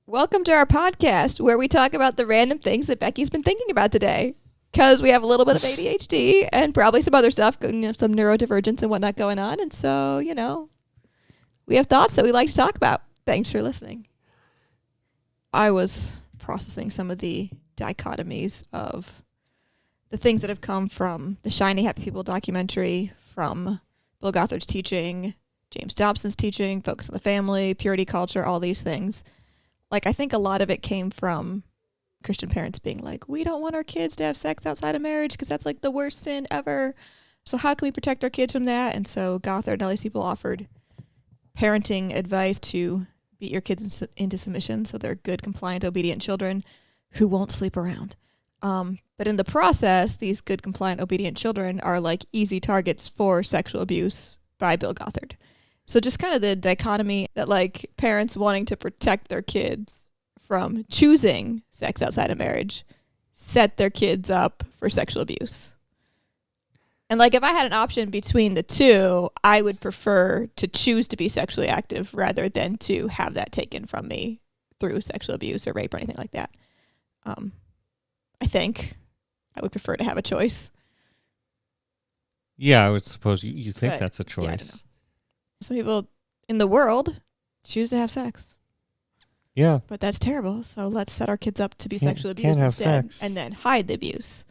Welcome to our podcast where we talk about the random things that Becky's been thinking about today. Because we have a little bit of ADHD and probably some other stuff, some neurodivergence and whatnot going on. And so, we have thoughts that we like to talk about. Thanks for listening. I was processing some of the dichotomies of the things that have come from the Shiny Happy People documentary, from Bill Gothard's teaching, James Dobson's teaching, Focus on the Family, purity culture, all these things. Like, I think a lot of it came from Christian parents being like, we don't want our kids to have sex outside of marriage because that's like the worst sin ever. So how can we protect our kids from that? And so Gothard and all these people offered parenting advice to beat your kids into submission so they're good, compliant, obedient children who won't sleep around. But in the process, these good, compliant, obedient children are like easy targets for sexual abuse by Bill Gothard. So just kind of the dichotomy that like parents wanting to protect their kids from choosing sex outside of marriage set their kids up for sexual abuse. And like if I had an option between the two, I would prefer to choose to be sexually active rather than to have that taken from me through sexual abuse or rape or anything like that. I think I would prefer to have a choice. Yeah, I would suppose you think but, that's a choice. Yeah, I don't know. Some people in the world choose to have sex. Yeah. But that's terrible. So let's set our kids up to be sexually abused instead and then hide the abuse.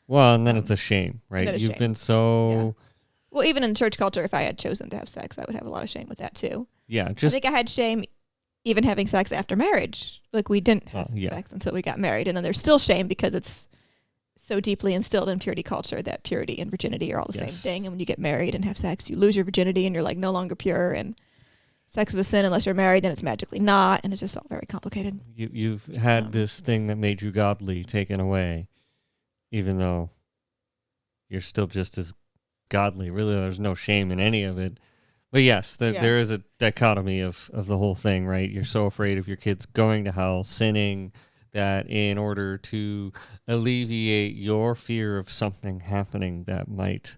Well, and then it's a shame, right? You've been so... Yeah. Well, even in church culture, if I had chosen to have sex, I would have a lot of shame with that too. Yeah, I think I had shame even having sex after marriage. Like we didn't have sex until we got married. And then there's still shame because it's so deeply instilled in purity culture that purity and virginity are all the same thing. And when you get married and have sex, you lose your virginity and you're like no longer pure. And sex is a sin unless you're married, then it's magically not. And it's just all very complicated. You've had this thing that made you godly taken away, even though you're still just as godly. Really, there's no shame in any of it. But yes, there is a dichotomy of the whole thing, right? You're so afraid of your kids going to hell, sinning, that in order to alleviate your fear of something happening that might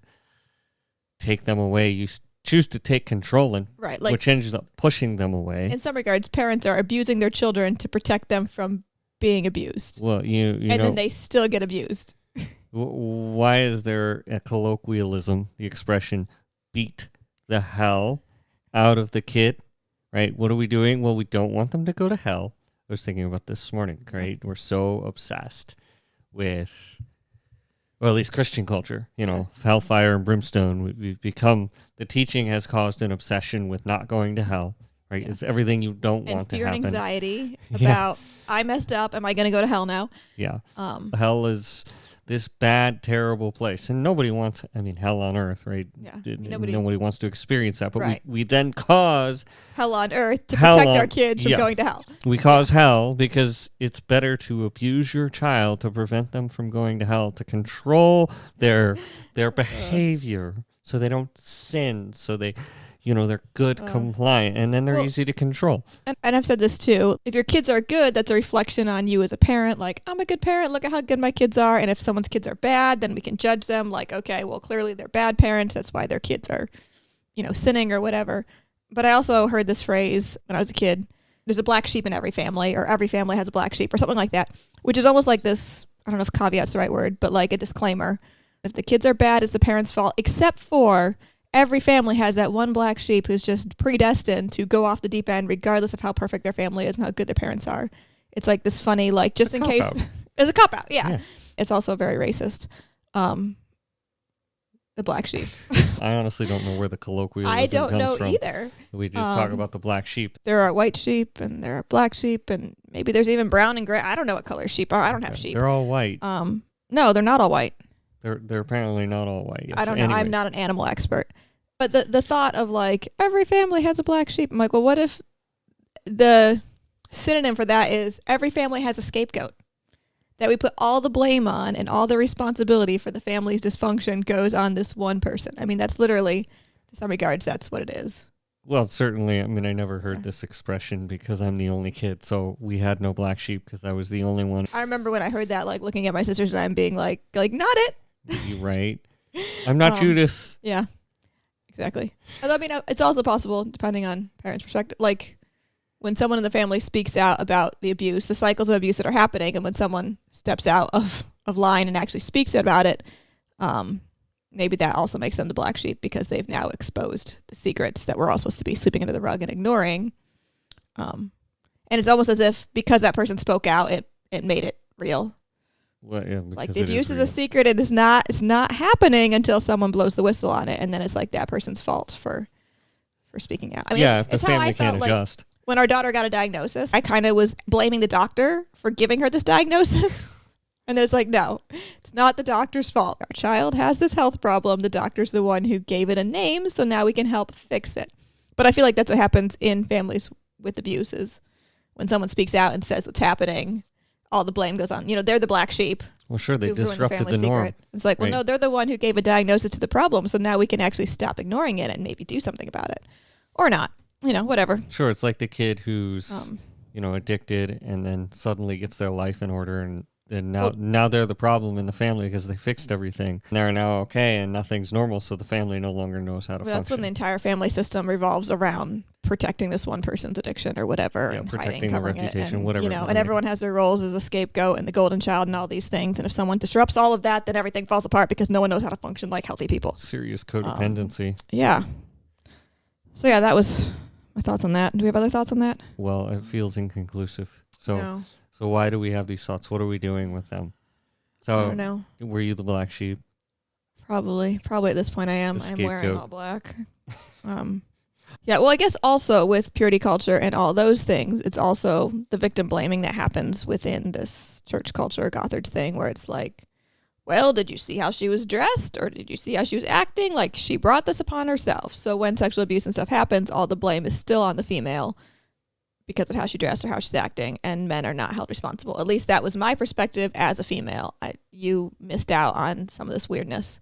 take them away, you choose to take control, and which ends up pushing them away. In some regards, parents are abusing their children to protect them from being abused. Well, then they still get abused. Why is there a colloquialism, the expression, beat the hell out of the kid, right? What are we doing? Well, we don't want them to go to hell. I was thinking about this morning, right? We're so obsessed with, well, at least Christian culture, hellfire and brimstone. We've become, the teaching has caused an obsession with not going to hell, right? Yeah. It's everything you don't want to happen. And fear and anxiety about, I messed up, am I going to go to hell now? Yeah. Hell is this bad, terrible place. And nobody wants, hell on earth, right? Yeah. Nobody wants to experience that. But we then cause hell on earth to protect our kids from going to hell. We cause hell because it's better to abuse your child to prevent them from going to hell, to control their behavior so they don't sin, so they... they're good, compliant, and then they're easy to control. And I've said this too. If your kids are good, that's a reflection on you as a parent. Like, I'm a good parent. Look at how good my kids are. And if someone's kids are bad, then we can judge them. Like, okay, well, clearly they're bad parents. That's why their kids are, sinning or whatever. But I also heard this phrase when I was a kid. There's a black sheep in every family, or every family has a black sheep, or something like that, which is almost like this, I don't know if caveat's the right word, but like a disclaimer. If the kids are bad, it's the parents' fault, except for... every family has that one black sheep who's just predestined to go off the deep end regardless of how perfect their family is and how good their parents are. It's like this funny, like, just in case. It's a cop-out, yeah. It's also very racist. The black sheep. I honestly don't know where the colloquialism comes from. I don't know either. We just talk about the black sheep. There are white sheep and there are black sheep and maybe there's even brown and gray. I don't know what color sheep are. I don't have sheep. They're all white. No, they're not all white. They're apparently not all white. Yes. I don't know. Anyways. I'm not an animal expert. But the thought of like every family has a black sheep. I'm like, well, what if the synonym for that is every family has a scapegoat that we put all the blame on and all the responsibility for the family's dysfunction goes on this one person. That's literally, to some regards, that's what it is. Well, certainly. I never heard this expression because I'm the only kid. So we had no black sheep because I was the only one. I remember when I heard that, like looking at my sisters and I'm being like, not it. You're right. I'm not Judas. Yeah. Exactly. Although, it's also possible, depending on parents' perspective, like, when someone in the family speaks out about the abuse, the cycles of abuse that are happening, and when someone steps out of line and actually speaks about it, maybe that also makes them the black sheep because they've now exposed the secrets that we're all supposed to be sweeping under the rug and ignoring. And it's almost as if because that person spoke out, it made it real. Well, yeah, like the abuse is a secret. It's not happening until someone blows the whistle on it, and then it's like that person's fault for speaking out. I mean, if the family can't adjust. When our daughter got a diagnosis, I kind of was blaming the doctor for giving her this diagnosis. And then it's like, no, it's not the doctor's fault. Our child has this health problem. The doctor's the one who gave it a name, so now we can help fix it. But I feel like that's what happens in families with abuse is when someone speaks out and says what's happening, all the blame goes on. They're the black sheep. Well, sure, they disrupted the norm. It's like, well, no, they're the one who gave a diagnosis to the problem, so now we can actually stop ignoring it and maybe do something about it. Or not. Whatever. Sure, it's like the kid who's, addicted and then suddenly gets their life in order and now they're the problem in the family because they fixed everything. They're now okay and nothing's normal, so the family no longer knows how to function. That's when the entire family system revolves around protecting this one person's addiction or whatever. Yeah, and protecting hiding, the reputation, and, whatever. And everyone has their roles as a scapegoat and the golden child and all these things. And if someone disrupts all of that, then everything falls apart because no one knows how to function like healthy people. Serious codependency. Yeah. So yeah, that was my thoughts on that. Do we have other thoughts on that? Well, it feels inconclusive. So why do we have these thoughts? What are we doing with them? So I don't know. Were you the black sheep? Probably at this point I am. I'm wearing all black. Yeah, well, I guess also with purity culture and all those things, it's also the victim blaming that happens within this church culture, Gothard's thing, where it's like, well, did you see how she was dressed? Or did you see how she was acting? Like, she brought this upon herself. So when sexual abuse and stuff happens, all the blame is still on the female because of how she dressed or how she's acting, and men are not held responsible. At least that was my perspective as a female. You missed out on some of this weirdness.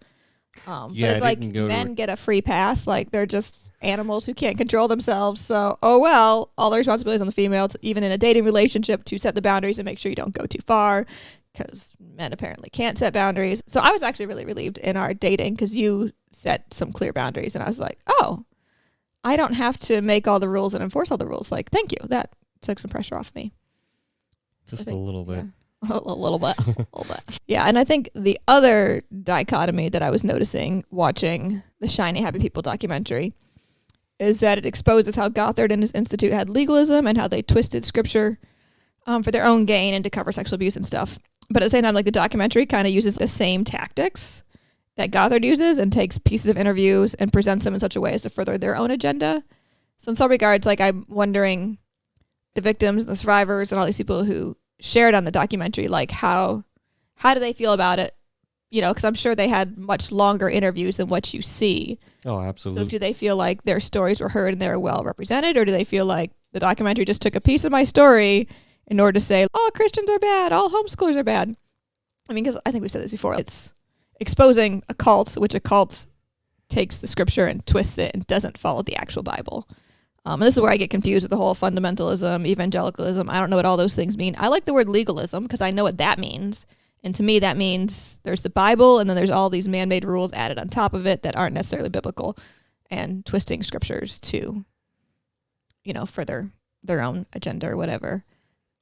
But it's like men get a free pass. Like, they're just animals who can't control themselves. So, all the responsibilities on the females, even in a dating relationship, to set the boundaries and make sure you don't go too far, because men apparently can't set boundaries. So I was actually really relieved in our dating because you set some clear boundaries, and I was like, I don't have to make all the rules and enforce all the rules. Like, thank you. That took some pressure off me. Just a little bit. Yeah. A little bit. Yeah, and I think the other dichotomy that I was noticing watching the Shiny Happy People documentary is that it exposes how Gothard and his institute had legalism and how they twisted scripture for their own gain and to cover sexual abuse and stuff. But at the same time, like, the documentary kind of uses the same tactics that Gothard uses and takes pieces of interviews and presents them in such a way as to further their own agenda. So in some regards, like, I'm wondering the victims and the survivors and all these people who shared on the documentary, like, how do they feel about it? Because I'm sure they had much longer interviews than what you see. Oh, absolutely. So do they feel like their stories were heard and they're well represented, or do they feel like the documentary just took a piece of my story in order to say, all Christians are bad, all homeschoolers are bad? I mean, because I think we've said this before. It's exposing a cult, which a cult takes the scripture and twists it and doesn't follow the actual Bible. And this is where I get confused with the whole fundamentalism, evangelicalism. I don't know what all those things mean. I like the word legalism because I know what that means. And to me, that means there's the Bible and then there's all these man-made rules added on top of it that aren't necessarily biblical, and twisting scriptures to, further their own agenda or whatever.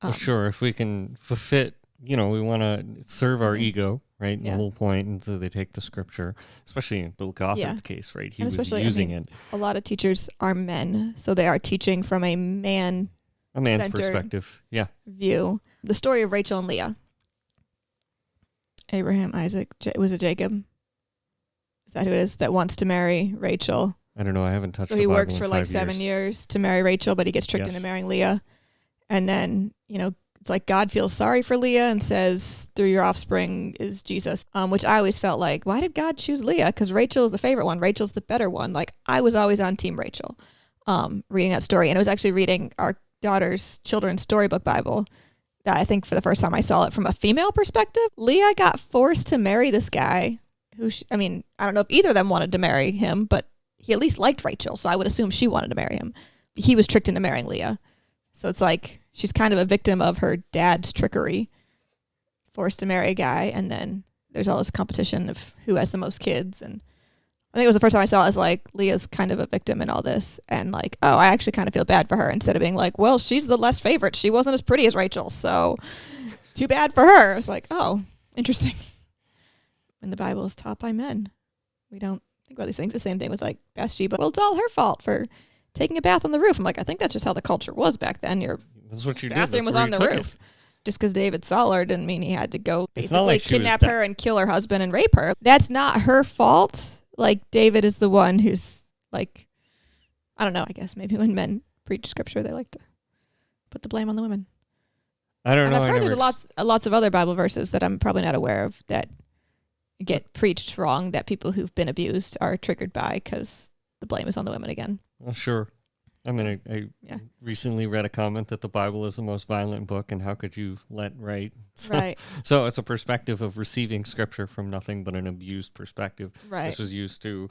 Well, sure, if we can fit, we want to serve our ego, right? The whole point, and so they take the scripture, especially in Bill Gothard's case, right? He was using it. A lot of teachers are men, so they are teaching from a man's perspective, view. The story of Rachel and Leah. Abraham, Isaac, was it Jacob? Is that who it is that wants to marry Rachel? I don't know. I haven't touched. So he works for like 7 years to marry Rachel, but he gets tricked into marrying Leah, and then it's like God feels sorry for Leah and says, through your offspring is Jesus, which I always felt like, why did God choose Leah? Because Rachel is the favorite one. Rachel's the better one. Like, I was always on Team Rachel reading that story. And I was actually reading our daughter's children's storybook Bible that I think for the first time I saw it from a female perspective. Leah got forced to marry this guy who, I don't know if either of them wanted to marry him, but he at least liked Rachel. So I would assume she wanted to marry him. He was tricked into marrying Leah. So it's like she's kind of a victim of her dad's trickery, forced to marry a guy, and then there's all this competition of who has the most kids. And I think it was the first time I saw it as like Leah's kind of a victim in all this, and like, oh, I actually kind of feel bad for her instead of being like, well, she's the less favorite. She wasn't as pretty as Rachel, so too bad for her. It's like, oh, interesting. When the Bible is taught by men, we don't think about these things. The same thing with like Bathsheba. Well, it's all her fault for taking a bath on the roof. I'm like, I think that's just how the culture was back then. That's what you did. Bathroom was on the roof. Just because David saw her didn't mean he had to go basically like kidnap her and kill her husband and rape her. That's not her fault. Like, David is the one who's like, I don't know, I guess maybe when men preach scripture, they like to put the blame on the women. I don't know. I've heard there's lots of other Bible verses that I'm probably not aware of that get preached wrong, that people who've been abused are triggered by because the blame is on the women again. Well, sure. I mean, I recently read a comment that the Bible is the most violent book, and how could you right? Right. So it's a perspective of receiving scripture from nothing but an abused perspective. Right. This was used to,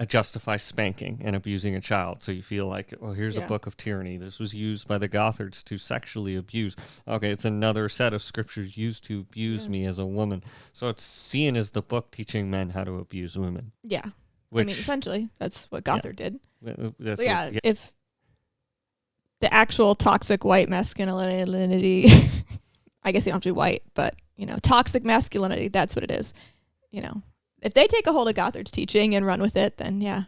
justify spanking and abusing a child. So you feel like, oh, here's a book of tyranny. This was used by the Gothards to sexually abuse. Okay, it's another set of scriptures used to abuse me as a woman. So it's seen as the book teaching men how to abuse women. Yeah. Essentially, that's what Gothard did. If the actual toxic white masculinity, I guess you don't have to be white, but, toxic masculinity, that's what it is. If they take a hold of Gothard's teaching and run with it, then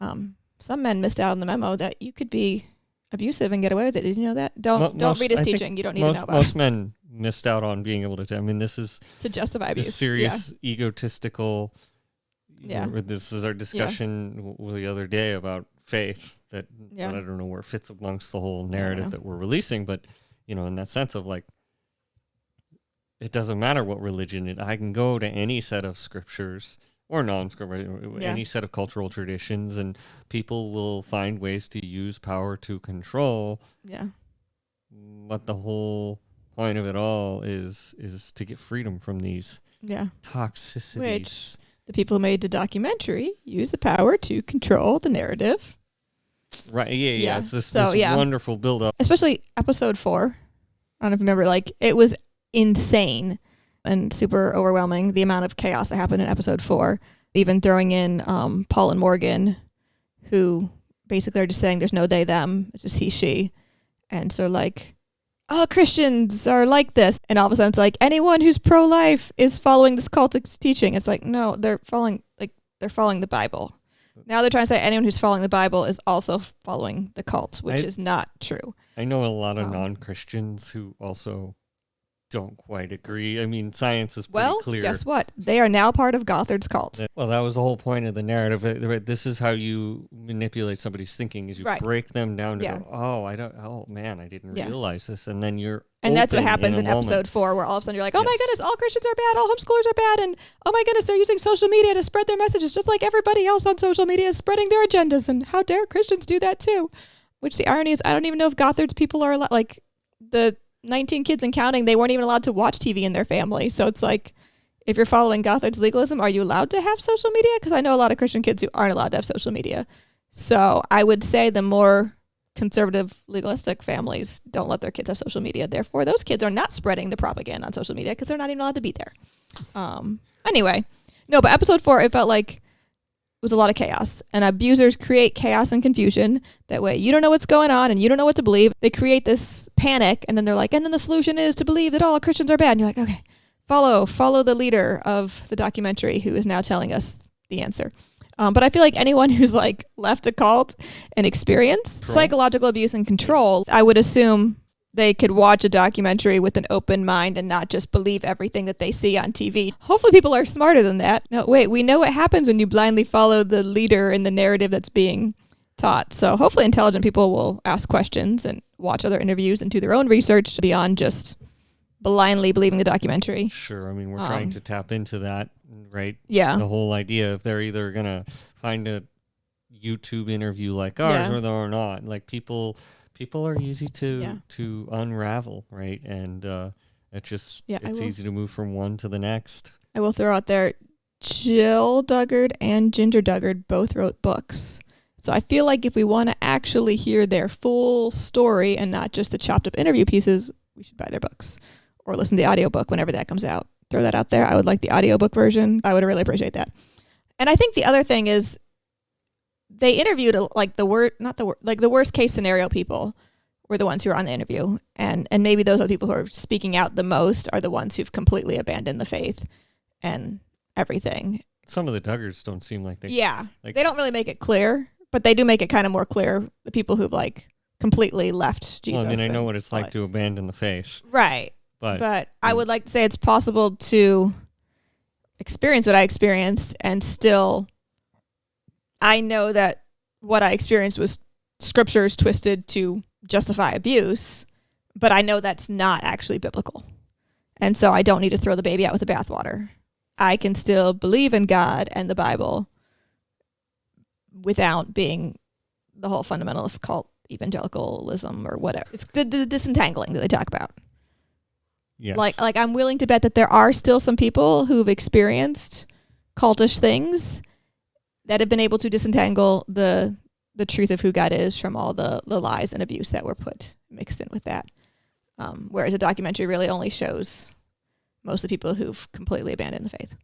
some men missed out on the memo that you could be abusive and get away with it. Did you know that? Don't read his teaching. You don't need to know about it. Most men missed out on being able to. I mean, this is to justify abuse. This serious egotistical. This is our discussion the other day about faith that I don't know where it fits amongst the whole narrative that we're releasing, but in that sense of like, it doesn't matter what religion it. I can go to any set of scriptures or non-scripture, any set of cultural traditions, and people will find ways to use power to control. Yeah. But the whole point of it all is to get freedom from these toxicities. Which the people who made the documentary use the power to control the narrative. Right. Yeah. It's this wonderful build-up. Especially episode 4. I don't know if you remember, like, it was insane and super overwhelming, the amount of chaos that happened in episode 4. Even throwing in Paul and Morgan, who basically are just saying there's no they, them. It's just he, she. And so, like, all Christians are like this. And all of a sudden it's like, anyone who's pro-life is following this cultic teaching. It's like, no, they're following the Bible. Now they're trying to say anyone who's following the Bible is also following the cult, which is not true. I know a lot of non-Christians who also don't quite agree. I mean, science is pretty clear. Well, guess what? They are now part of Gothard's cult. Well, that was the whole point of the narrative. This is how you manipulate somebody's thinking: is you break them down to go, I didn't realize this, and then you're. And that's what happens in episode 4, where all of a sudden you're like, oh my goodness, all Christians are bad, all homeschoolers are bad, and oh my goodness, they're using social media to spread their messages just like everybody else on social media is spreading their agendas, and how dare Christians do that too? Which the irony is, I don't even know if Gothard's people are like the 19 kids and counting, they weren't even allowed to watch TV in their family. So it's like, if you're following Gothard's legalism, are you allowed to have social media? Because I know a lot of Christian kids who aren't allowed to have social media. So I would say the more conservative, legalistic families don't let their kids have social media. Therefore, those kids are not spreading the propaganda on social media because they're not even allowed to be there. Anyway, no, but episode 4, it felt like was a lot of chaos, and abusers create chaos and confusion. That way you don't know what's going on and you don't know what to believe. They create this panic, and then they're like, and then the solution is to believe that all Christians are bad. And you're like, okay, follow the leader of the documentary who is now telling us the answer. But I feel like anyone who's like left a cult and experienced psychological abuse and control, I would assume they could watch a documentary with an open mind and not just believe everything that they see on TV. Hopefully people are smarter than that. No, wait, we know what happens when you blindly follow the leader in the narrative that's being taught. So hopefully intelligent people will ask questions and watch other interviews and do their own research beyond just blindly believing the documentary. Sure. I mean, we're trying to tap into that, right? Yeah. The whole idea of they're either going to find a YouTube interview like ours or they're not. Like people are easy to unravel, right? And it's easy to move from one to the next. I will throw out there, Jill Duggard and Ginger Duggard both wrote books. So I feel like if we want to actually hear their full story and not just the chopped up interview pieces, we should buy their books or listen to the audiobook whenever that comes out. Throw that out there. I would like the audiobook version. I would really appreciate that. And I think the other thing is they interviewed like the worst case scenario people were the ones who were on the interview. And maybe those are the people who are speaking out the most are the ones who've completely abandoned the faith and everything. Some of the Duggars don't seem like they... Yeah. They don't really make it clear, but they do make it kind of more clear, the people who've like completely left Jesus. Well, I mean, I know what it's like to abandon the faith. Right. But I would like to say it's possible to experience what I experienced and still... I know that what I experienced was scriptures twisted to justify abuse, but I know that's not actually biblical. And so I don't need to throw the baby out with the bathwater. I can still believe in God and the Bible without being the whole fundamentalist cult, evangelicalism or whatever. It's the disentangling that they talk about. Yes. Like I'm willing to bet that there are still some people who've experienced cultish things that have been able to disentangle the truth of who God is from all the lies and abuse that were mixed in with that. Whereas a documentary really only shows most of the people who've completely abandoned the faith.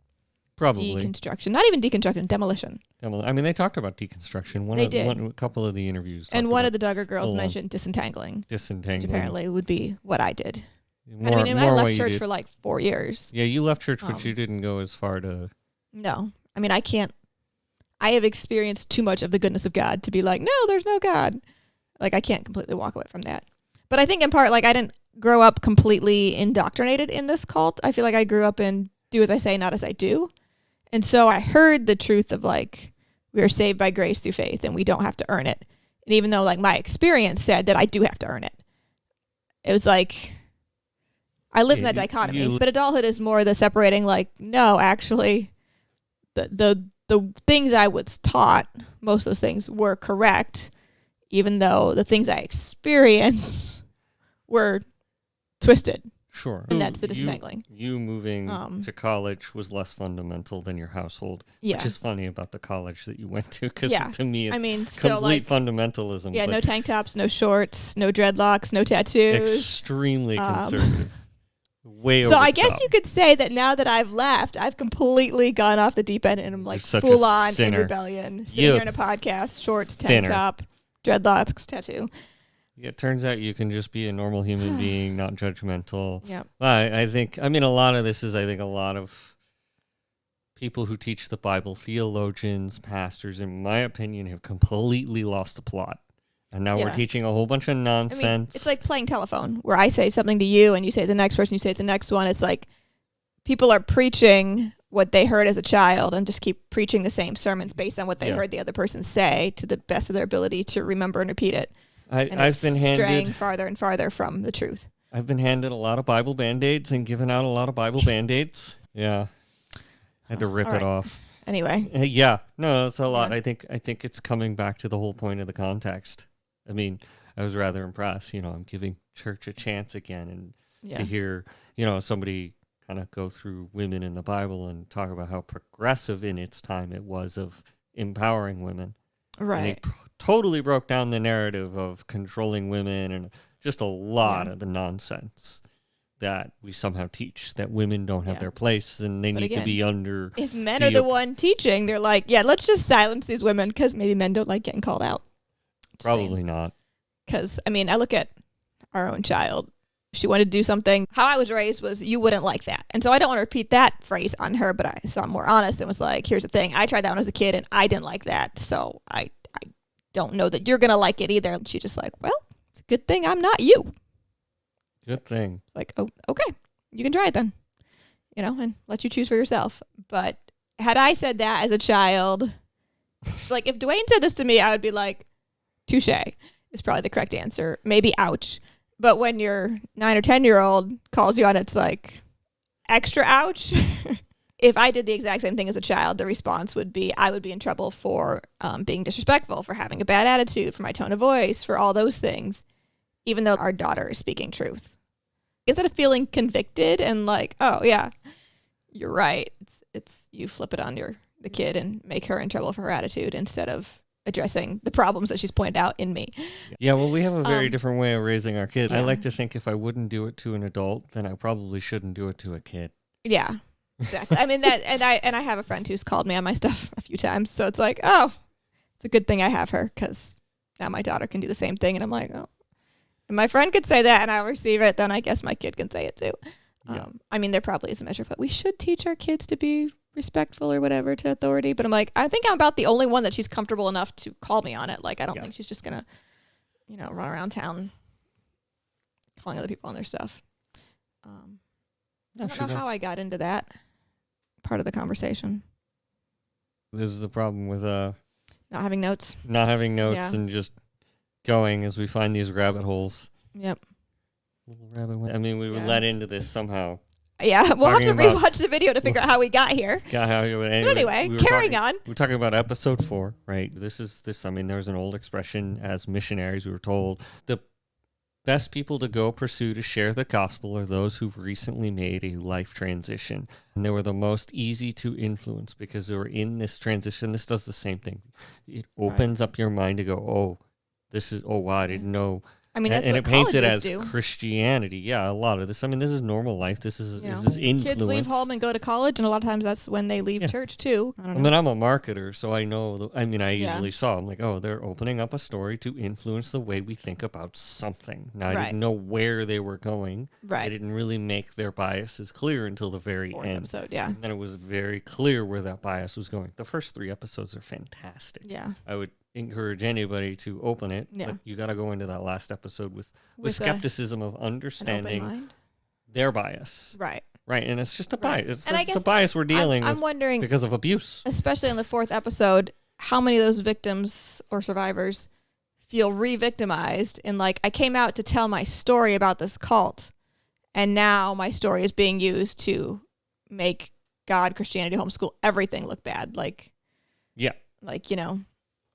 Probably. Deconstruction. Not even deconstruction, demolition. I mean, they talked about deconstruction. They did. A couple of the interviews. And one of the Duggar girls mentioned disentangling. Which apparently would be what I did. I left church for like 4 years. Yeah, you left church, but you didn't go as far to... No. I mean, I have experienced too much of the goodness of God to be like, no, there's no God. Like, I can't completely walk away from that. But I think in part, like, I didn't grow up completely indoctrinated in this cult. I feel like I grew up in do as I say, not as I do. And so I heard the truth of, like, we are saved by grace through faith and we don't have to earn it. And even though, like, my experience said that I do have to earn it, it was like, I lived in that dichotomy. But adulthood is more the separating, like, no, actually, the things I was taught, most of those things were correct, even though the things I experienced were twisted. Sure. And that's the disentangling. You moving to college was less fundamental than your household, which is funny about the college that you went to, because to me it's complete fundamentalism. Yeah, no tank tops, no shorts, no dreadlocks, no tattoos. Extremely conservative. Way so I guess you could say that now that I've left, I've completely gone off the deep end and I'm like full on in rebellion. Sitting here in a podcast, shorts, tank top, dreadlocks, tattoo. Yeah, it turns out you can just be a normal human being, not judgmental. Yeah. I think a lot of this is, a lot of people who teach the Bible, theologians, pastors, in my opinion, have completely lost the plot. And now we're teaching a whole bunch of nonsense. I mean, it's like playing telephone, where I say something to you and you say it to the next person, you say it to the next one. It's like people are preaching what they heard as a child and just keep preaching the same sermons based on what they heard the other person say to the best of their ability to remember and repeat it. I've been straying farther and farther from the truth. I've been handed a lot of Bible Band-Aids and given out a lot of Bible Band-Aids. Yeah. I had to rip it off. Anyway. Yeah. No, that's a lot. Yeah. I think it's coming back to the whole point of the context. I mean, I was rather impressed. I'm giving church a chance again, and to hear, somebody kind of go through women in the Bible and talk about how progressive in its time it was of empowering women. Right. And it totally broke down the narrative of controlling women and just a lot of the nonsense that we somehow teach, that women don't have their place and they need to be under. If men are the one teaching, they're like, let's just silence these women because maybe men don't like getting called out. Probably not. Because, I look at our own child. She wanted to do something. How I was raised was, you wouldn't like that. And so I don't want to repeat that phrase on her, but I'm more honest and was like, here's the thing. I tried that when I was a kid and I didn't like that. So I don't know that you're going to like it either. And she's just like, well, it's a good thing I'm not you. Good thing. Like, oh, okay. You can try it then. And let you choose for yourself. But had I said that as a child, like if Dwayne said this to me, I would be like, touche is probably the correct answer. Maybe ouch. But when your 9 or 10-year-old calls you on, it's like extra ouch. If I did the exact same thing as a child, the response would be, I would be in trouble for being disrespectful, for having a bad attitude, for my tone of voice, for all those things, even though our daughter is speaking truth. Instead of feeling convicted and like, oh yeah, you're right. It's you flip it on the kid and make her in trouble for her attitude instead of addressing the problems that she's pointed out in me. Yeah, well, we have a very different way of raising our kids. I like to think if I wouldn't do it to an adult, then I probably shouldn't do it to a kid. Yeah. Exactly. I mean that, and I have a friend who's called me on my stuff a few times, so it's like, oh, it's a good thing I have her because now my daughter can do the same thing, and I'm like, oh, if my friend could say that and I'll receive it, then I guess my kid can say it too. Yeah. I mean, there probably is a measure of it. We should teach our kids to be respectful or whatever to authority, but I'm like, I think I'm about the only one that she's comfortable enough to call me on it. Like, I don't think she's just gonna, run around town calling other people on their stuff. I don't know how I got into that part of the conversation. This is the problem with not having notes. And just going as we find these rabbit holes. Yep. I mean, we were led into this somehow. Yeah, we'll have to rewatch the video to figure out how we got here. Anyway, carrying on. We're talking about episode 4, right? I mean, there's an old expression as missionaries, we were told, the best people to go pursue to share the gospel are those who've recently made a life transition. And they were the most easy to influence because they were in this transition. This does the same thing. It opens up your mind to go, wow, I didn't know. I mean, that's and what it paints it as do. Christianity. Yeah, a lot of this. I mean, this is normal life. This is influence. Kids leave home and go to college, and a lot of times that's when they leave church too. I mean, I'm a marketer, so I know. I usually saw. I'm like, oh, they're opening up a story to influence the way we think about something. Now, I didn't know where they were going. Right. I didn't really make their biases clear until the very Fourth end. Episode, yeah. And then it was very clear where that bias was going. The first 3 episodes are fantastic. Yeah. I would encourage anybody to open it, but you got to go into that last episode with skepticism of understanding their bias. Right. And it's just a bias. It's a bias we're dealing with. I'm wondering, because of abuse. Especially in the 4th episode, how many of those victims or survivors feel re-victimized in like, I came out to tell my story about this cult, and now my story is being used to make God, Christianity, homeschool, everything look bad.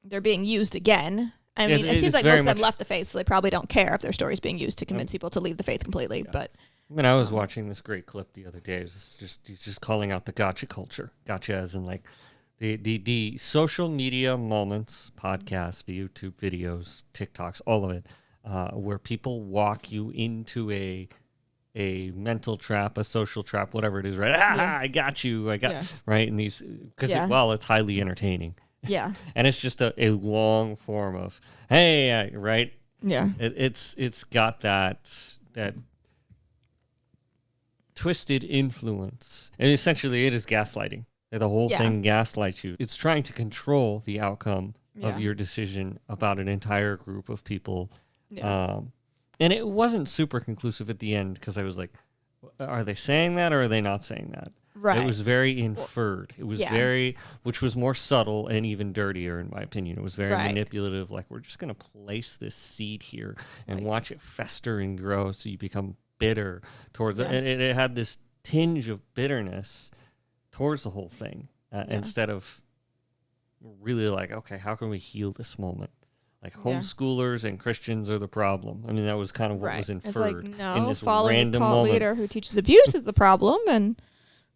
They're being used again. I mean, it seems like most of them left the faith, so they probably don't care if their story is being used to convince people to leave the faith completely. Yeah. But I mean, I was watching this great clip the other day. He's just calling out the gotcha culture. Gotcha as in like the social media moments, podcasts, the YouTube videos, TikToks, all of it, where people walk you into a mental trap, a social trap, whatever it is, right? I got you. Right? And these, because it's highly entertaining. Yeah. And it's just a long form of, hey, right? Yeah. It's got that twisted influence. And essentially it is gaslighting. The whole thing gaslights you. It's trying to control the outcome of your decision about an entire group of people. Yeah. And it wasn't super conclusive at the end because I was like, are they saying that or are they not saying that? Right. It was very inferred. It was which was more subtle and even dirtier in my opinion. It was very manipulative. Like, we're just going to place this seed here and watch it fester and grow so you become bitter towards it. And it had this tinge of bitterness towards the whole thing instead of really like, okay, how can we heal this moment? Like, homeschoolers and Christians are the problem. I mean, that was kind of what was inferred. It's like, no, in this following a cult leader who teaches abuse is the problem, and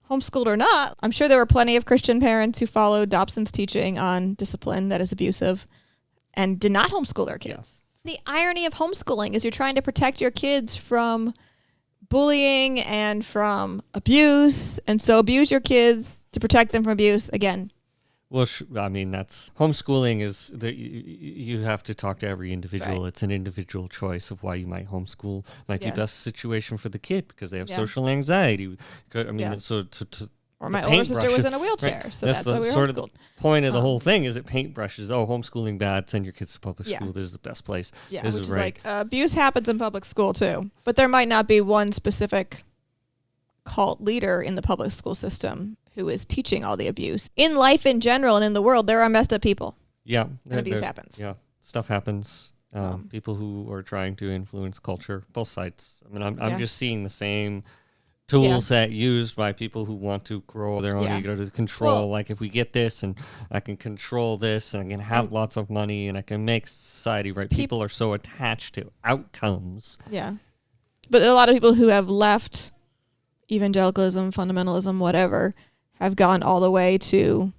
homeschooled or not. I'm sure there were plenty of Christian parents who followed Dobson's teaching on discipline that is abusive and did not homeschool their kids. Yeah. The irony of homeschooling is you're trying to protect your kids from bullying and from abuse, and so abuse your kids to protect them from abuse again. Well, I mean, that's homeschooling is you have to talk to every individual. Right. It's an individual choice of why you might homeschool. Might be best situation for the kid because they have social anxiety. I mean, so or my older sister was in a wheelchair, so that's why we were sort homeschooled. Of the point of the whole thing is it paintbrushes. Oh, homeschooling bad. Send your kids to public school. This is the best place. Yeah, which is like abuse happens in public school too, but there might not be one specific cult leader in the public school system who is teaching all the abuse. In life in general and in the world, there are messed up people. Yeah. And abuse happens. Yeah. Stuff happens. People who are trying to influence culture, both sides. I mean, I'm just seeing the same tool set used by people who want to grow their own ego to control. Like, if we get this and I can control this and I can have lots of money and I can make society right. People are so attached to outcomes. Yeah. But there are a lot of people who have left evangelicalism, fundamentalism, whatever, have gone all the way to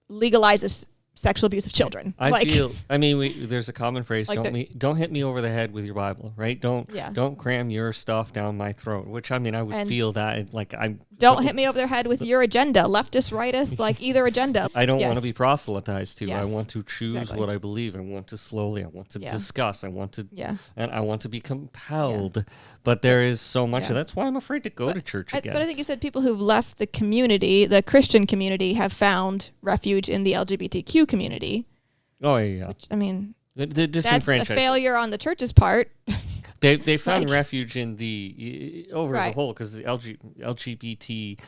legalize sexual abuse of children. There's a common phrase, like don't hit me over the head with your Bible, right? Don't cram your stuff down my throat, which I mean, I would feel that, like, I'm don't hit me over the head with your agenda, leftist, rightist, like either agenda. I don't want to be proselytized to. Yes. I want to choose what I believe. I want to slowly. I want to discuss. I want to, and I want to be compelled. But there is so much. And that's why I'm afraid to go to church again. But I think you said people who've left the community, the Christian community, have found refuge in the LGBTQ community. Oh yeah. Which, I mean, that's a failure on the church's part. They found refuge in the over as a whole, because the LGBT,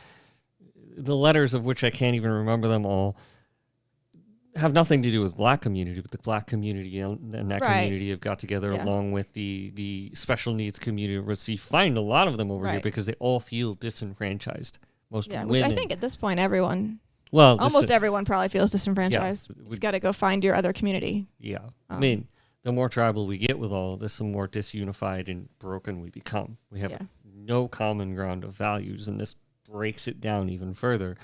the letters of which I can't even remember them all, have nothing to do with black community, but the black community and that community have got together along with the special needs community. So you find a lot of them over here because they all feel disanfranchised. Most women. Which I think at this point everyone... Well, almost everyone probably feels disenfranchised. You just got to go find your other community. Yeah. I mean, the more tribal we get with all of this, the more disunified and broken we become. We have no common ground of values, and this breaks it down even further.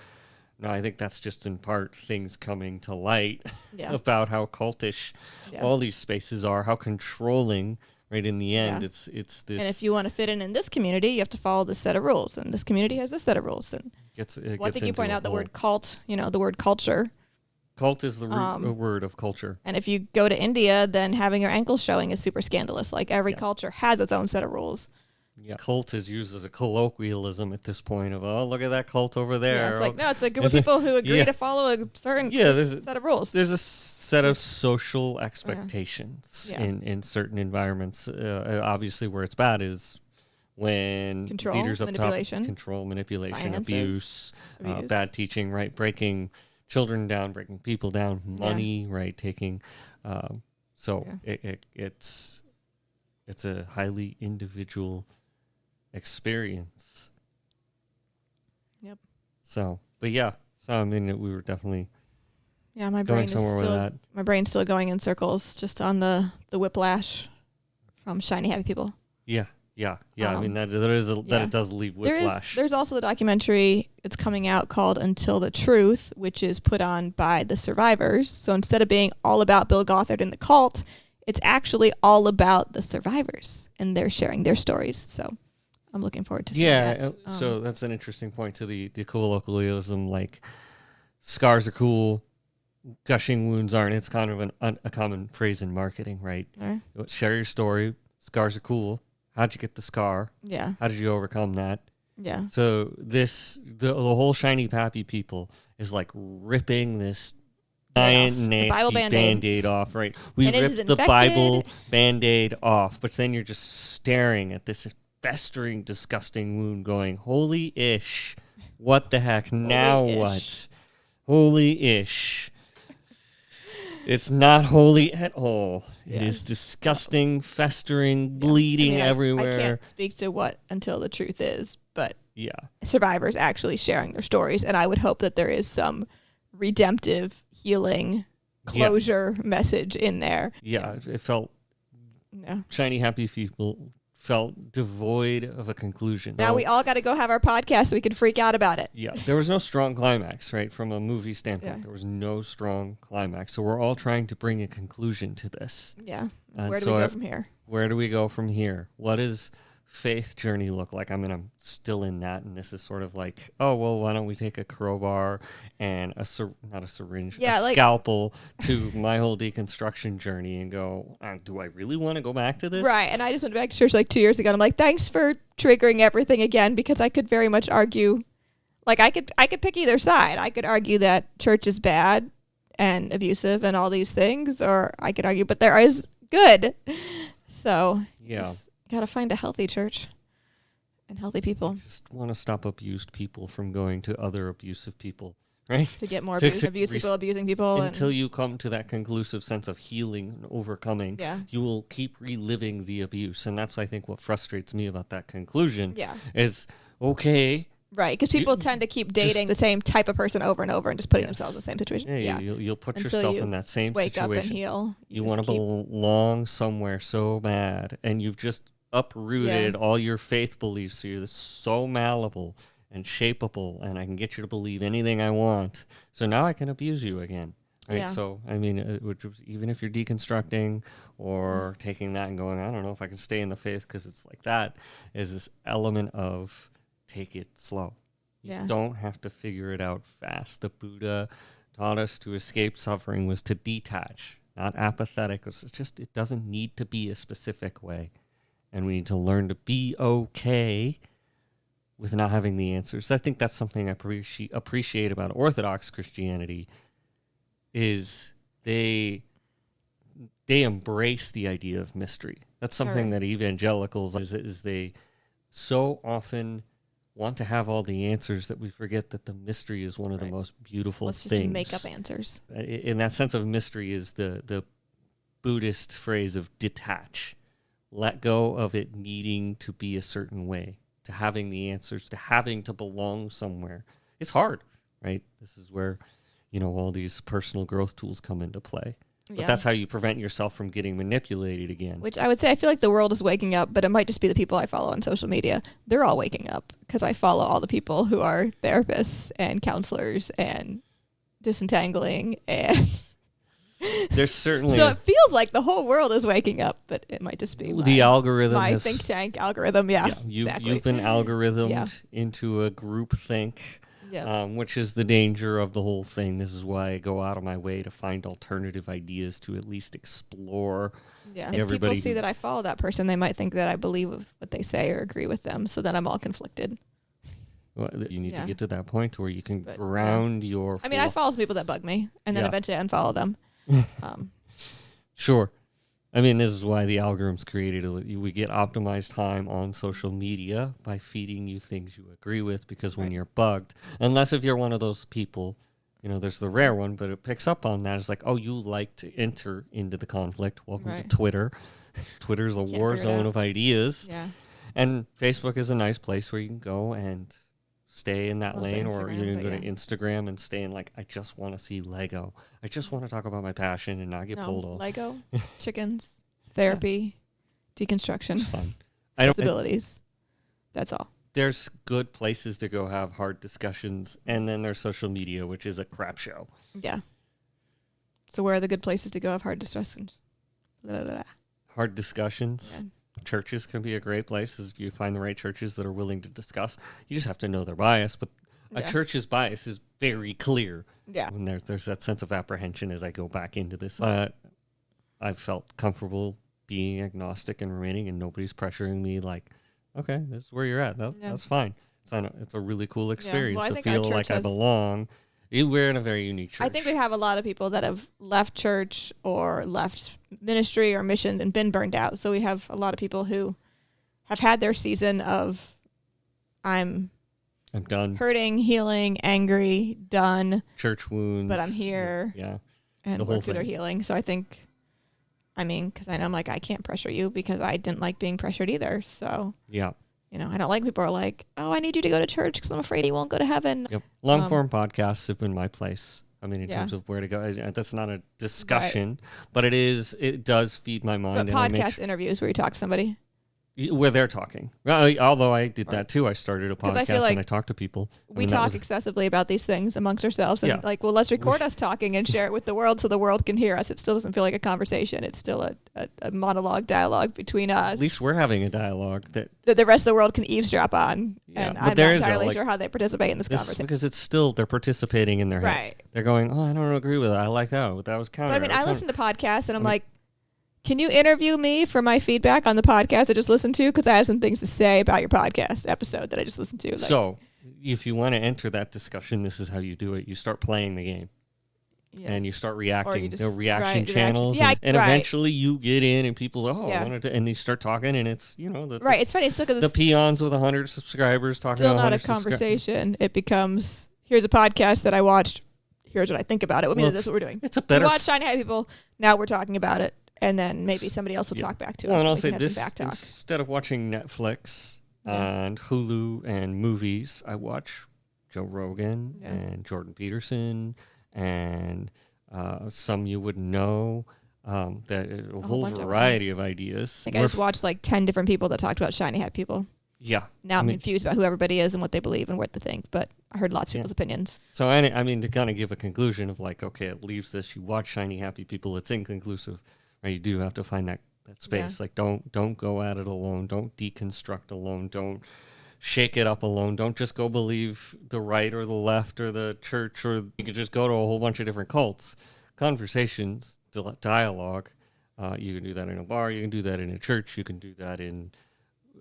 Now, I think that's just in part things coming to light about how cultish all these spaces are, how controlling. Right, in the end, it's this. And if you want to fit in this community, you have to follow this set of rules, and this community has this set of rules. And I think you point out the word cult, the word culture. Cult is the word of culture. And if you go to India, then having your ankles showing is super scandalous. Like every culture has its own set of rules. Yeah, cult is used as a colloquialism at this point of, oh, look at that cult over there. Yeah, it's like, no, it's a group of people who agree to follow a certain set of rules. There's a set of social expectations in certain environments. Obviously, where it's bad is when leaders up top control, manipulation, abuse, bad teaching, right? Breaking children down, breaking people down, money, right? Taking, it's a highly individual experience. Yep. So I mean, we were definitely my brain is somewhere still, with that. My brain's still going in circles just on the whiplash from shiny happy people. Yeah. I mean, that it does leave whiplash. There's also the documentary that's coming out called Until the Truth, which is put on by the survivors. So instead of being all about Bill Gothard and the cult, it's actually all about the survivors, and they're sharing their stories. So I'm looking forward to seeing that. So that's an interesting point to the colloquialism. Like, scars are cool, gushing wounds aren't. It's kind of a common phrase in marketing, right? Share your story. Scars are cool. How'd you get the scar? Yeah. How did you overcome that? Yeah. So the whole shiny pappy people is like ripping this giant nasty Band-Aid off, right? We ripped the Bible Band-Aid off, but then you're just staring at this festering, disgusting wound going, holy-ish. What the heck? Now what? Holy-ish. It's not holy at all. It is disgusting, festering, bleeding everywhere. I can't speak to what Until the Truth is, but survivors actually sharing their stories, and I would hope that there is some redemptive, healing, closure message in there. Yeah, it felt shiny, happy people felt devoid of a conclusion. Now we all got to go have our podcast so we can freak out about it. Yeah, there was no strong climax, right? From a movie standpoint, there was no strong climax. So we're all trying to bring a conclusion to this. Yeah. Where do we go from here? Where do we go from here? What does faith journey look like? I mean, I'm still in that, and this is sort of like, oh, well, why don't we take a crowbar and a scalpel to my whole deconstruction journey and go, do I really want to go back to this? Right, and I just went back to church like 2 years ago, and I'm like, thanks for triggering everything again, because I could very much argue, like I could pick either side. I could argue that church is bad and abusive and all these things, or I could argue, but there is good. So gotta find a healthy church and healthy people. Just want to stop abused people from going to other abusive people, right? To get more abusive people abusing people. Until you come to that conclusive sense of healing and overcoming, you will keep reliving the abuse. And that's, I think, what frustrates me about that conclusion is, okay. Right, because people tend to keep dating the same type of person over and over and just putting themselves in the same situation. Yeah. You'll put yourself in that same wake situation. Wake up and heal. You want to belong somewhere so bad, and you've just uprooted all your faith beliefs. So you're so malleable and shapeable, and I can get you to believe anything I want. So now I can abuse you again. Right? Yeah. So, I mean, even if you're deconstructing or taking that and going, I don't know if I can stay in the faith because it's like that, is this element of take it slow. You don't have to figure it out fast. The Buddha taught us to escape suffering was to detach, not apathetic. It's just, it doesn't need to be a specific way. And we need to learn to be okay with not having the answers. I think that's something I appreciate about Orthodox Christianity is they embrace the idea of mystery. That's something that evangelicals is they so often want to have all the answers that we forget that the mystery is one of the most beautiful things. Let's just make up answers. In that sense of mystery is the Buddhist phrase of detach. Let go of it needing to be a certain way, to having the answers, to having to belong somewhere. It's hard, right? This is where, all these personal growth tools come into play. But that's how you prevent yourself from getting manipulated again. Which I would say, I feel like the world is waking up, but it might just be the people I follow on social media. They're all waking up because I follow all the people who are therapists and counselors and disentangling and... There's certainly... So it feels like the whole world is waking up, but it might just be the algorithm. My think tank algorithm, exactly. You've been algorithmed into a group think. Which is the danger of the whole thing. This is why I go out of my way to find alternative ideas to at least explore. Yeah, if people see that I follow that person, they might think that I believe what they say or agree with them, so then I'm all conflicted. Well, you need to get to that point where you can ground your... I mean, I follow some people that bug me, and then eventually I unfollow them. Sure. I mean, this is why the algorithm's created. We get optimized time on social media by feeding you things you agree with, because when you're bugged, unless if you're one of those people, there's the rare one, but it picks up on that. It's like, oh, you like to enter into the conflict. Welcome to Twitter. Twitter's a war zone of ideas. Yeah. And Facebook is a nice place where you can go and stay in that lane, or you can go to Instagram and stay in I just want to see Lego. I just want to talk about my passion and not get pulled off. Lego, chickens, therapy, deconstruction, it's fun. Sensibilities. That's all. There's good places to go have hard discussions, and then there's social media, which is a crap show. Yeah. So where are the good places to go have hard discussions? Blah, blah, blah. Hard discussions? Yeah. Churches can be a great place if you find the right churches that are willing to discuss. You just have to know their bias, but a church's bias is very clear. Yeah. When there's that sense of apprehension as I go back into this. I've felt comfortable being agnostic and remaining, and nobody's pressuring me okay, this is where you're at. That's fine. It's a really cool experience to feel like I belong. We're in a very unique church. I think we have a lot of people that have left church or left ministry or missions and been burned out. So we have a lot of people who have had their season of I'm done. Hurting, healing, angry, done. Church wounds. But I'm here. Yeah. And work through their healing. So I think, because I know I'm I can't pressure you because I didn't like being pressured either. So. Yeah. I don't like people who are like, oh, I need you to go to church because I'm afraid he won't go to heaven. Yep. Long-form podcasts have been my place. In terms of where to go. That's not a discussion, but it does feed my mind. But podcast interviews where you talk to somebody. Where they're talking. Although I did that too. I started a podcast and I talk to people. We talk excessively about these things amongst ourselves. And let's record us talking and share it with the world so the world can hear us. It still doesn't feel like a conversation. It's still a monologue dialogue between us. At least we're having a dialogue that the rest of the world can eavesdrop on. Yeah. And I'm not entirely sure how they participate in this conversation. Because it's still, they're participating in their head. Right. They're going, oh, I don't agree with it. I like that. That was counter. But I listen to podcasts and I'm like, can you interview me for my feedback on the podcast I just listened to? Because I have some things to say about your podcast episode that I just listened to. So if you want to enter that discussion, this is how you do it. You start playing the game. Yeah. And you start reacting. The reaction channels. Yeah, and eventually you get in and people and they start talking and it's, it's funny. It's still the peons with 100 subscribers talking still about not a conversation. It becomes, here's a podcast that I watched. Here's what I think about it. That's what we're doing. It's a better. We watch Shiny Happy People. Now we're talking about it. And then maybe somebody else will talk back to us. And I'll say this, instead of watching Netflix and Hulu and movies, I watch Joe Rogan and Jordan Peterson and some you would know, that a whole variety of ideas. I just watched 10 different people that talked about Shiny Hat people. Yeah. Now I'm confused about who everybody is and what they believe and what they think, but I heard lots of people's opinions. So, to kind of give a conclusion of okay, it leaves this, you watch Shiny Happy People, it's inconclusive. Right, you do have to find that space. Don't go at it alone. Don't deconstruct alone. Don't shake it up alone. Don't just go believe the right or the left or the church, or you could just go to a whole bunch of different cults. Conversations, dialogue. You can do that in a bar. You can do that in a church. You can do that in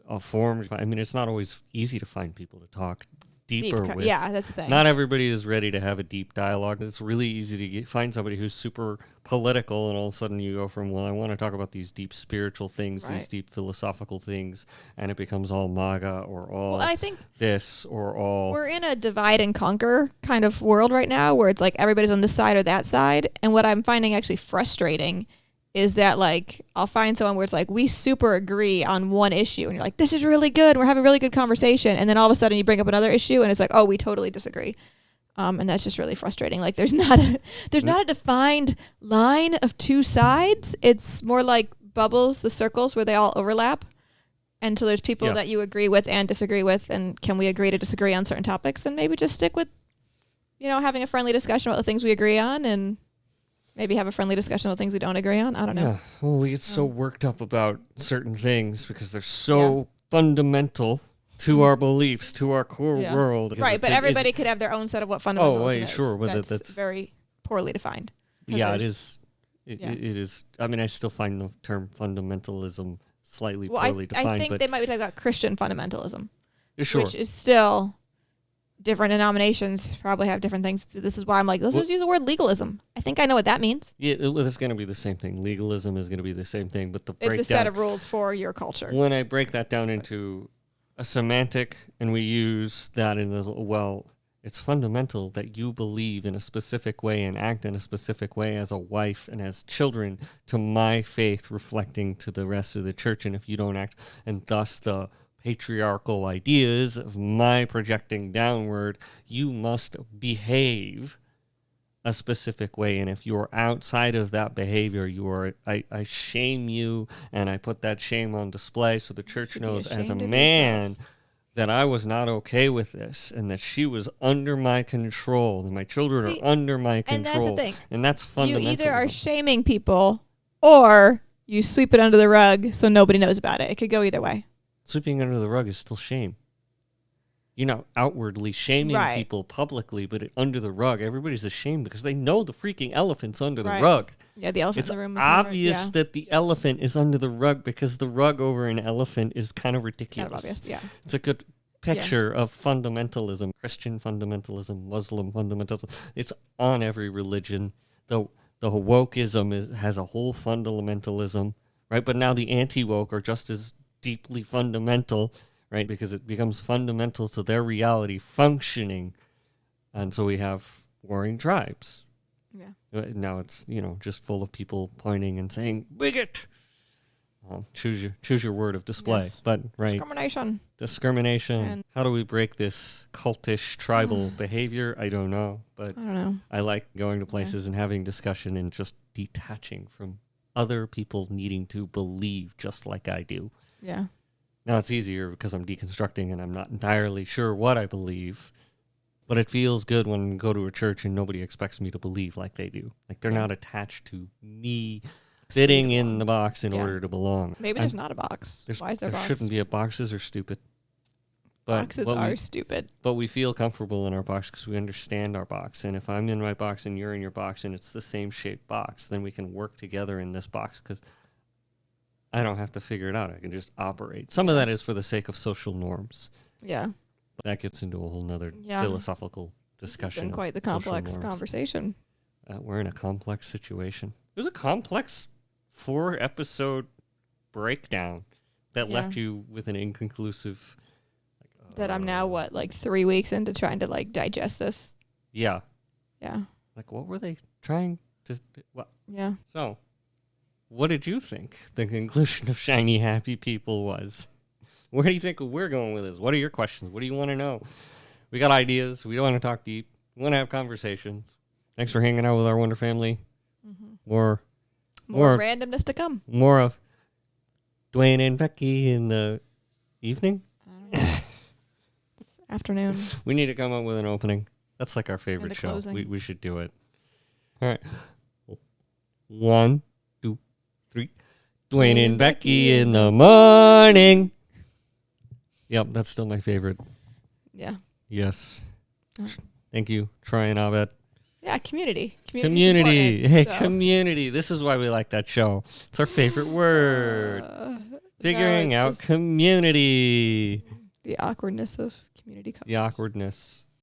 a forum. I mean, it's not always easy to find people to talk deeper with. Yeah, that's the thing. Not everybody is ready to have a deep dialogue. It's really easy to find somebody who's super political, and all of a sudden you go from, well, I want to talk about these deep spiritual things, these deep philosophical things, and it becomes all MAGA or all I think this or all. We're in a divide and conquer kind of world right now where it's like everybody's on this side or that side. And what I'm finding actually frustrating is that, like, I'll find someone where it's like, we super agree on one issue, and you're like, this is really good, we're having a really good conversation, and then all of a sudden you bring up another issue, and it's like, oh, we totally disagree. And that's just really frustrating. Like, there's not a defined line of two sides. It's more like bubbles, the circles where they all overlap. And so there's people that you agree with and disagree with, and can we agree to disagree on certain topics, and maybe just stick with, having a friendly discussion about the things we agree on, and maybe have a friendly discussion about things we don't agree on. I don't know. Yeah. Well, we get so worked up about certain things because they're so fundamental to our beliefs, to our core world. Right, but everybody could have their own set of what fundamentalism is. Sure. But that's very poorly defined. Yeah, it is. It is. I mean, I still find the term fundamentalism slightly poorly defined. I think they might be talking about Christian fundamentalism. Sure. Which is still... different denominations probably have different things. This is why I'm like, let's just use the word legalism. I think I know what that means. Yeah, it's going to be the same thing. Legalism is going to be the same thing, but it's the set of rules for your culture. When I break that down into a semantic, and we use that in the, well, it's fundamental that you believe in a specific way and act in a specific way as a wife and as children to my faith reflecting to the rest of the church. And if you don't act, and thus the patriarchal ideas of my projecting downward, you must behave a specific way, and if you're outside of that behavior, I shame you, and I put that shame on display so the church knows as a man that I was not okay with this, and that she was under my control, and my children are under my control. And that's the thing. And that's fundamentalism. You either are shaming people, or you sweep it under the rug so nobody knows about it. It could go either way. Sweeping under the rug is still shame. You're not outwardly shaming people publicly, but under the rug, everybody's ashamed because they know the freaking elephant's under the rug. Yeah, the elephant in the room. It's obvious that the elephant is under the rug because the rug over an elephant is kind of ridiculous. Kind of obvious, yeah. It's a good picture of fundamentalism, Christian fundamentalism, Muslim fundamentalism. It's on every religion. The wokeism has a whole fundamentalism, right? But now the anti-woke are just as deeply fundamental, right? Because it becomes fundamental to their reality functioning. And so we have warring tribes. Yeah. Now it's, just full of people pointing and saying, bigot. Choose your word of display. Yes. But, right. Discrimination. And how do we break this cultish tribal behavior? I don't know. But I don't know. I like going to places and having discussion and just detaching from other people needing to believe just like I do. Yeah. Now it's easier because I'm deconstructing and I'm not entirely sure what I believe, but it feels good when I go to a church and nobody expects me to believe like they do. Like they're not attached to me fitting in the box in order to belong. Maybe there's not a box. Why is there a box? There shouldn't be a boxes are stupid. But boxes are stupid. But we feel comfortable in our box because we understand our box. And if I'm in my box and you're in your box and it's the same shaped box, then we can work together in this box because I don't have to figure it out. I can just operate. Some of that is for the sake of social norms. Yeah. But that gets into a whole nother philosophical discussion. It's been quite the complex conversation. We're in a complex situation. It was a complex 4-episode breakdown that left you with an inconclusive... that I'm now, 3 weeks into trying to, digest this? Yeah. Yeah. What were they trying to... What? Yeah. So... what did you think the conclusion of Shiny Happy People was? Where do you think we're going with this? What are your questions? What do you want to know? We got ideas. We don't want to talk deep. We want to have conversations. Thanks for hanging out with our Wonder Family. Mm-hmm. More randomness to come. More of Dwayne and Becky in the evening. I don't know. It's afternoon. We need to come up with an opening. That's like our favorite show. We should do it. All right. 1, 2, 3. Dwayne and Becky in the morning. Yep, that's still my favorite. Yeah. Yes. Thank you, Troy and Abed. Yeah, community. Community. Hey, so. Community. This is why we like that show. It's our favorite word. Figuring out community. The awkwardness of community. The awkwardness.